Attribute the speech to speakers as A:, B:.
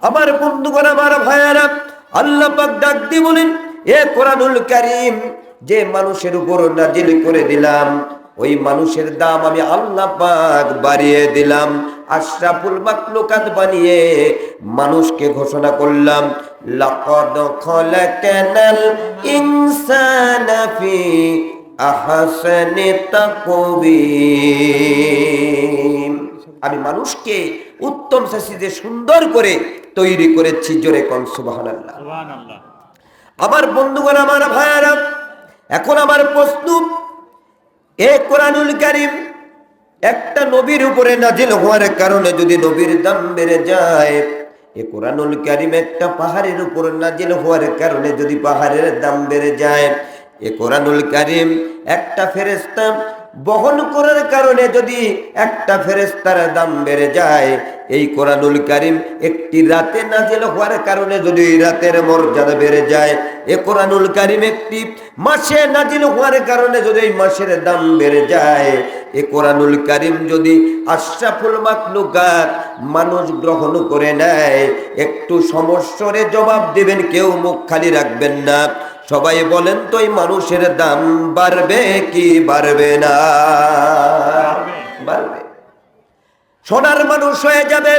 A: আমার বন্ধুগণ, আমার ভাইয়ারা, আল্লাহ পাক ডাক দিয়ে বলেন, এ কোরআনুল কারীম যে মানুষের উপর নাজিল করে দিলাম, ওই মানুষের দাম আমি আল্লাহ পাক বাড়িয়ে দিলাম। আশরাফুল মাখলুকাত বানিয়ে মানুষকে ঘোষণা করলাম, লাকাদ খালাকানাল ইনসানা ফি আহসানি তাকওয়িম। আমি মানুষকে উত্তম শাসিতে সুন্দর করে তৈরি করেছি। জোরে কোন সুবহানাল্লাহ। আমার বন্ধুগণ, আমার ভাইয়ারা, এখন আমার প্রশ্ন, এ কোরআনুল কারীম একটা নবীর উপরে নাজিল হওয়ার কারণে যদি নবীর দাম বেড়ে যায়, এ কোরআনুল কারীম একটা পাহাড়ের উপর নাজিল হওয়ার কারণে যদি পাহাড়ের দাম বেড়ে যায়, এ কোরআনুল কারীম একটা ফেরেশতা বহন করার কারণে যদি একটা ফেরেশতার দাম বেড়ে যায়, এই কোরআনুল কারীম একটি রাতে নাজিল হওয়ার কারণে যদি এই রাতের মর্যাদা বেড়ে যায়, এ কোরআনুল কারীম একটি মাসে নাজিল হওয়ার কারণে যদি এই মাসের দাম বেড়ে যায়, এ কোরআনুল কারীম যদি আশরাফুল মাখলুকাত মানুষ গ্রহণ করে নেয়, একটু সমস্যারে জবাব দিবেন, কেউ মুখ খালি রাখবেন না। সবাই বলেন তো, এই মানুষের দাম বাড়বে কি বাড়বে না? বাড়বে। সোনার মানুষ হয়ে যাবে।